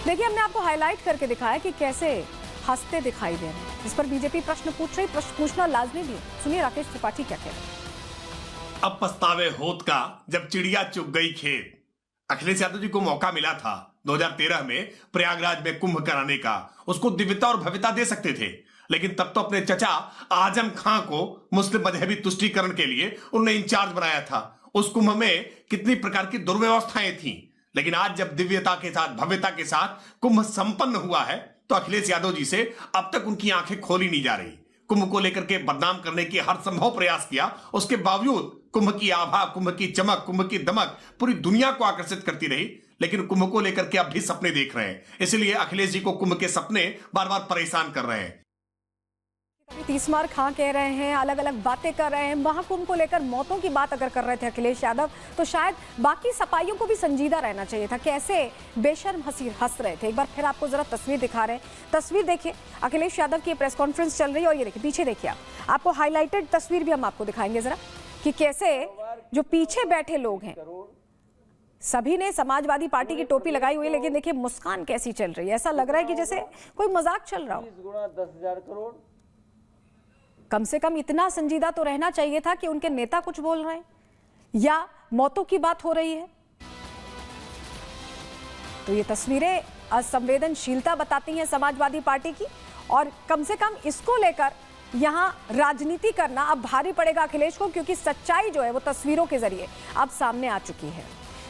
देखिए, हमने आपको हाईलाइट करके दिखाया कि कैसे हंसते दिखाई दे रहे हैं। इस पर बीजेपी प्रश्न पूछ रही, प्रश्न पूछना लाजमी भी है। सुनिए राकेश त्रिपाठी क्या कह रहे हैं। अब पछतावे होत का जब चिड़िया चुग गई खेत। अखिलेश यादव जी को मौका मिला था 2013 में प्रयागराज में कुंभ कराने का, उसको दिव्यता और भव्यता दे सकते थे, लेकिन तब तो अपने चचा आजम खां को मुस्लिम मजहबी तुष्टीकरण के लिए उन्होंने इंचार्ज बनाया था। उस कुंभ में कितनी प्रकार की दुर्व्यवस्थाएं थी, लेकिन आज जब दिव्यता के साथ भव्यता के साथ कुंभ संपन्न हुआ है तो अखिलेश यादव जी से अब तक उनकी आंखें खोली नहीं जा रही। कुंभ को लेकर के बदनाम करने की हर संभव प्रयास किया, उसके बावजूद कुंभ की आभा, कुंभ की चमक, कुंभ की दमक पूरी दुनिया को आकर्षित करती रही, लेकिन कुंभ को लेकर के अब भी सपने देख रहे हैं। इसलिए अखिलेश जी को कुंभ के सपने बार बार परेशान कर रहे हैं। तीसमार खां कह रहे हैं, अलग अलग बातें कर रहे हैं। महाकुंभ को लेकर मौतों की बात अगर कर रहे थे अखिलेश यादव, तो शायद बाकी सपाइयों को भी संजीदा रहना चाहिए था। कैसे बेशर्म हंस रहे थे। एक बार फिर आपको जरा तस्वीर दिखा रहे हैं। तस्वीर देखिए, अखिलेश यादव की प्रेस कॉन्फ्रेंस चल रही है और ये देखिए पीछे देखिए, आपको हाईलाइटेड तस्वीर भी हम आपको दिखाएंगे जरा, कि कैसे जो पीछे बैठे लोग हैं सभी ने समाजवादी पार्टी की टोपी लगाई हुई है, लेकिन देखिए मुस्कान कैसी चल रही है। ऐसा लग रहा है कि जैसे कोई मजाक चल रहा हो। 10,000 करोड़। कम से कम इतना संजीदा तो रहना चाहिए था कि उनके नेता कुछ बोल रहे हैं या मौतों की बात हो रही है। तो ये तस्वीरें असंवेदनशीलता बताती हैं समाजवादी पार्टी की, और कम से कम इसको लेकर यहां राजनीति करना अब भारी पड़ेगा अखिलेश को, क्योंकि सच्चाई जो है वो तस्वीरों के जरिए अब सामने आ चुकी है।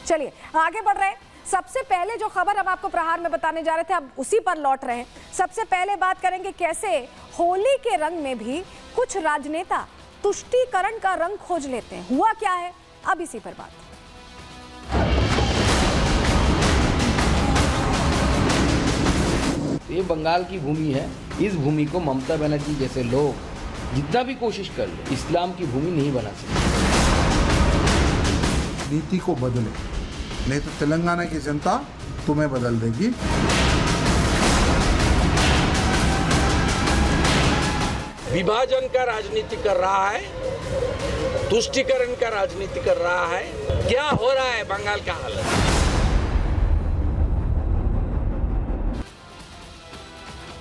चलिए आगे बढ़ रहे हैं। सबसे पहले जो खबर हम आपको प्रहार में बताने जा रहे थे, अब उसी पर लौट रहे हैं। सबसे पहले बात करेंगे कैसे होली के रंग में भी कुछ राजनेता तुष्टीकरण का रंग खोज लेते हैं। हुआ क्या है, अब इसी पर बात। ये बंगाल की भूमि है। इस भूमि को ममता बनर्जी जैसे लोग जितना भी कोशिश कर ले, इस्लाम की भूमि नहीं बना सकते। नीति को बदले, नहीं तो तेलंगाना की जनता तुम्हें बदल देगी। विभाजन का राजनीति कर रहा है, तुष्टीकरण का राजनीति कर रहा है। क्या हो रहा है बंगाल का हालत।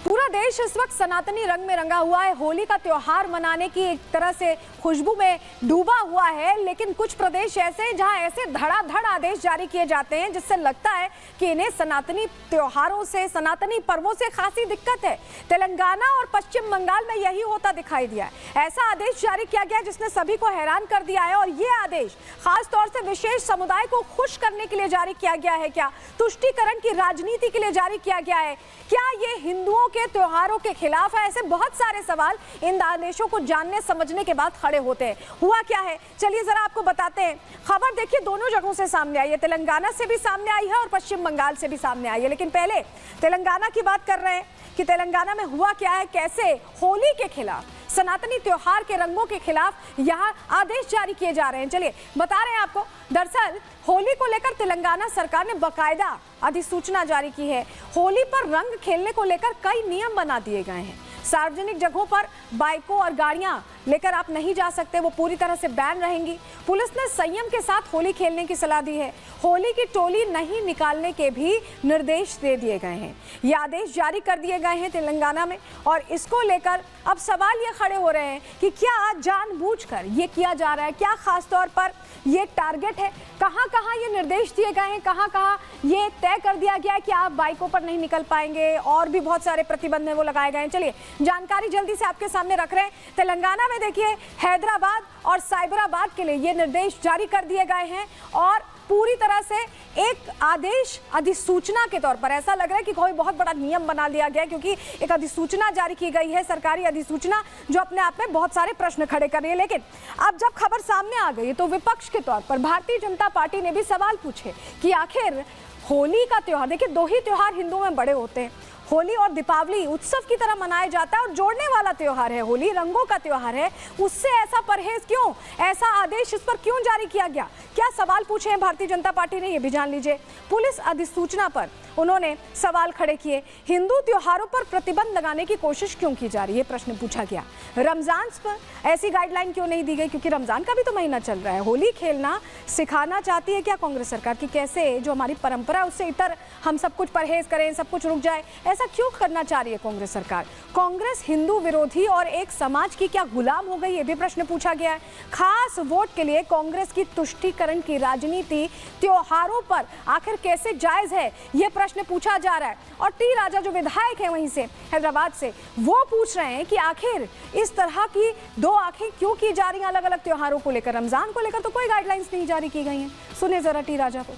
पूरा देश इस वक्त सनातनी रंग में रंगा हुआ है। होली का त्योहार मनाने की एक तरह से खुशबू में डूबा हुआ है, लेकिन कुछ प्रदेश ऐसे हैं जहां ऐसे धड़ाधड़ आदेश जारी किए जाते हैं जिससे लगता है कि इन्हें सनातनी त्योहारों से, सनातनी पर्वों से खासी दिक्कत है। तेलंगाना और पश्चिम बंगाल में यही होता दिखाई दिया है। ऐसा आदेश जारी किया गया जिसने सभी को हैरान कर दिया है, और ये आदेश खास तौर से विशेष समुदाय को खुश करने के लिए जारी किया गया है। क्या तुष्टीकरण की राजनीति के लिए जारी किया गया है? क्या ये हिंदुओं के त्योहारों के खिलाफ है? ऐसे बहुत सारे सवाल इन आदेशों को जानने समझने के बाद खड़े होते हैं। हुआ क्या है, चलिए जरा आपको बताते हैं। खबर देखिए दोनों जगहों से सामने आई है, तेलंगाना से भी सामने आई है और पश्चिम बंगाल से भी सामने आई है। लेकिन पहले तेलंगाना की बात कर रहे हैं कि तेलंगाना में हुआ क्या है, कैसे होली के खिलाफ, सनातनी त्योहार के रंगों के खिलाफ यहाँ आदेश जारी किए जा रहे हैं। चलिए बता रहे हैं आपको। दरअसल होली को लेकर तेलंगाना सरकार ने बकायदा अधिसूचना जारी की है। होली पर रंग खेलने को लेकर कई नियम बना दिए गए हैं। सार्वजनिक जगहों पर बाइकों और गाड़ियां लेकर आप नहीं जा सकते, वो पूरी तरह से बैन रहेंगी। पुलिस ने संयम के साथ होली खेलने की सलाह दी है। होली की टोली नहीं निकालने के भी निर्देश दे दिए गए हैं। ये आदेश जारी कर दिए गए हैं तेलंगाना में, और इसको लेकर अब सवाल ये खड़े हो रहे हैं कि क्या जानबूझकर ये किया जा रहा है? क्या खास तौर पर ये टारगेट है? कहाँ कहाँ ये निर्देश दिए गए हैं, कहाँ कहाँ ये तय कर दिया गया है कि आप बाइकों पर नहीं निकल पाएंगे, और भी बहुत सारे प्रतिबंध हैं वो लगाए गए हैं। चलिए जानकारी जल्दी से आपके सामने रख रहे हैं। तेलंगाना में देखिए हैदराबाद और साइबराबाद के लिए ये निर्देश जारी कर दिए गए हैं, और पूरी तरह से एक आदेश अधिसूचना के तौर पर ऐसा लग रहा है कि कोई बहुत बड़ा नियम बना लिया गया है, क्योंकि एक अधिसूचना जारी की गई है, सरकारी अधिसूचना, जो अपने आप में बहुत सारे प्रश्न खड़े कर रही है। लेकिन अब जब खबर सामने आ गई तो विपक्ष के तौर पर भारतीय जनता पार्टी ने भी सवाल पूछे कि आखिर होली का त्योहार, देखिए दो ही त्योहार हिंदुओं में बड़े होते हैं, होली और दीपावली उत्सव की तरह मनाया जाता है और जोड़ने वाला त्योहार है। होली रंगों का त्योहार है, उससे ऐसा परहेज क्यों, ऐसा आदेश इस पर क्यों जारी किया गया? क्या सवाल पूछे हैं भारतीय जनता पार्टी ने, ये भी जान लीजिए। पुलिस अधिसूचना पर उन्होंने सवाल खड़े किए। हिंदू त्योहारों पर प्रतिबंध लगाने की कोशिश क्यों की जा रही है, प्रश्न पूछा गया। रमजान पर ऐसी गाइडलाइन क्यों नहीं दी गई, क्योंकि रमजान का भी तो महीना चल रहा है। होली खेलना सिखाना चाहती है क्या कांग्रेस सरकार कि कैसे जो हमारी परंपरा है उससे इतर हम सब कुछ परहेज करें, सब कुछ रुक जाए? ऐसा क्यों करना चाह रही है कांग्रेस सरकार? कांग्रेस हिंदू विरोधी और एक समाज की क्या गुलाम हो गई, ये भी प्रश्न पूछा गया है। खास वोट के लिए कांग्रेस की तुष्टीकरण की राजनीति त्योहारों पर आखिर कैसे जायज है, ये प्रश्न पूछा जा रहा है। और टी राजा जो विधायक है वहीं से हैदराबाद से, वो पूछ रहे हैं कि आखिर इस तरह की दो आंखें क्यों की जा रही हैं अलग अलग त्योहारों को लेकर। रमजान को लेकर तो कोई गाइडलाइंस नहीं जारी की गई हैं। सुने जरा टी राजा को।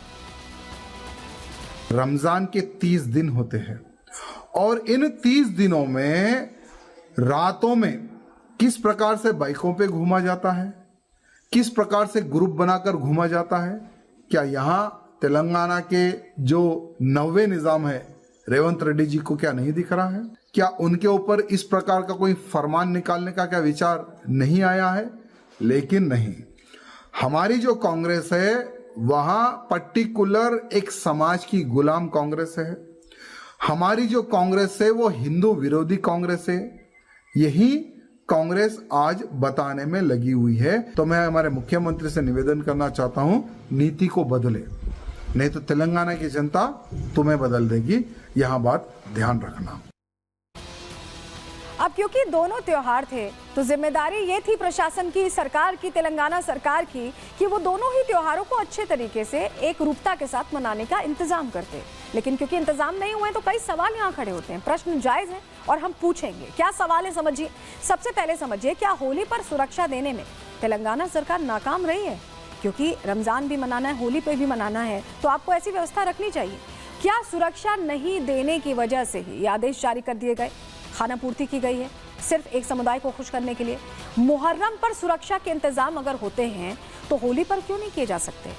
रमजान के 30 दिन होते हैं और इन 30 दिनों में रातों में किस प्रकार से बाइकों पे घूमा जाता है, किस प्रकार से ग्रुप बनाकर घूमा जाता है। क्या यहाँ तेलंगाना के जो नवे निजाम है रेवंत रेड्डी जी को क्या नहीं दिख रहा है? क्या उनके ऊपर इस प्रकार का कोई फरमान निकालने का क्या विचार नहीं आया है? लेकिन नहीं, हमारी जो कांग्रेस है वहां पर्टिकुलर एक समाज की गुलाम कांग्रेस है। हमारी जो कांग्रेस है वो हिंदू विरोधी कांग्रेस है। यही कांग्रेस आज बताने में लगी हुई है। तो मैं हमारे मुख्यमंत्री से निवेदन करना चाहता हूं, नीति को बदले, नहीं तो तेलंगाना की जनता तुम्हें बदल देगी। यहां बात ध्यान रखना। अब क्योंकि दोनों त्योहार थे तो जिम्मेदारी ये थी प्रशासन की, सरकार की, तेलंगाना सरकार की, कि वो दोनों ही त्योहारों को अच्छे तरीके से एक रूपता के साथ मनाने का इंतजाम करते। लेकिन क्योंकि इंतजाम नहीं हुए तो कई सवाल यहाँ खड़े होते हैं। प्रश्न जायज है और हम पूछेंगे। क्या सवाल है समझिए। सबसे पहले समझिए, क्या होली पर सुरक्षा देने में तेलंगाना सरकार नाकाम रही है? क्योंकि रमजान भी मनाना है, होली पे भी मनाना है, तो आपको ऐसी व्यवस्था रखनी चाहिए। क्या सुरक्षा नहीं देने की वजह से ही ये आदेश जारी कर दिए गए, खाना पूर्ति की गई है सिर्फ एक समुदाय को खुश करने के लिए? मुहर्रम पर सुरक्षा के इंतजाम अगर होते हैं तो होली पर क्यों नहीं किए जा सकते?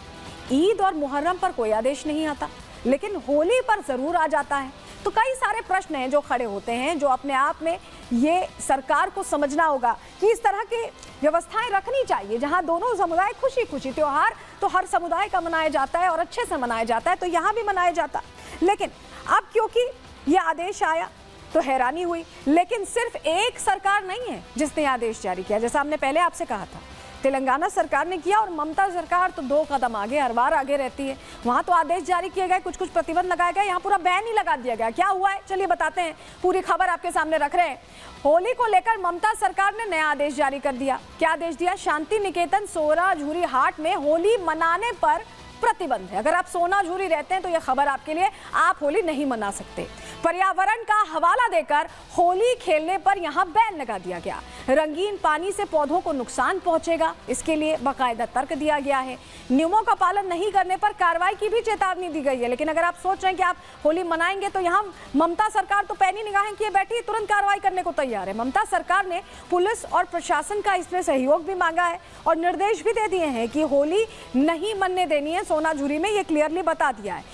ईद और मुहर्रम पर कोई आदेश नहीं आता, लेकिन होली पर जरूर आ जाता है। तो कई सारे प्रश्न हैं जो खड़े होते हैं, जो अपने आप में ये सरकार को समझना होगा कि इस तरह की व्यवस्थाएं रखनी चाहिए जहां दोनों समुदाय खुशी खुशी, त्योहार तो हर समुदाय का मनाया जाता है और अच्छे से मनाया जाता है, तो यहाँ भी मनाया जाता। लेकिन अब क्योंकि ये आदेश आया तो हैरानी हुई। लेकिन सिर्फ एक सरकार नहीं है जिसने आदेश जारी किया, जैसा हमने पहले आपसे कहा था। तेलंगाना सरकार ने किया और ममता सरकार तो 2 कदम आगे, हर बार आगे रहती है। वहां तो आदेश जारी किए गए, कुछ कुछ प्रतिबंध लगाए गए, यहाँ पूरा बैन ही लगा दिया गया। क्या हुआ है चलिए बताते हैं, पूरी खबर आपके सामने रख रहे हैं। होली को लेकर ममता सरकार ने नया आदेश जारी कर दिया। क्या आदेश दिया? शांति निकेतन सोना झूरी हाट में होली मनाने पर प्रतिबंध है। अगर आप सोना झूरी रहते हैं तो यह खबर आपके लिए, आप होली नहीं मना सकते। पर्यावरण का हवाला देकर होली खेलने पर यहां बैन लगा दिया गया। रंगीन पानी से पौधों को नुकसान पहुंचेगा, इसके लिए बाकायदा तर्क दिया गया है। नियमों का पालन नहीं करने पर कार्रवाई की भी चेतावनी दी गई है। लेकिन अगर आप सोच रहे हैं कि आप होली मनाएंगे तो यहाँ ममता सरकार तो पैनी निगाहें किए बैठी, तुरंत कार्रवाई करने को तैयार है। ममता सरकार ने पुलिस और प्रशासन का इसमें सहयोग भी मांगा है और निर्देश भी दे दिए हैं कि होली नहीं मनने देनी है सोनाझुरी में, ये क्लियरली बता दिया है।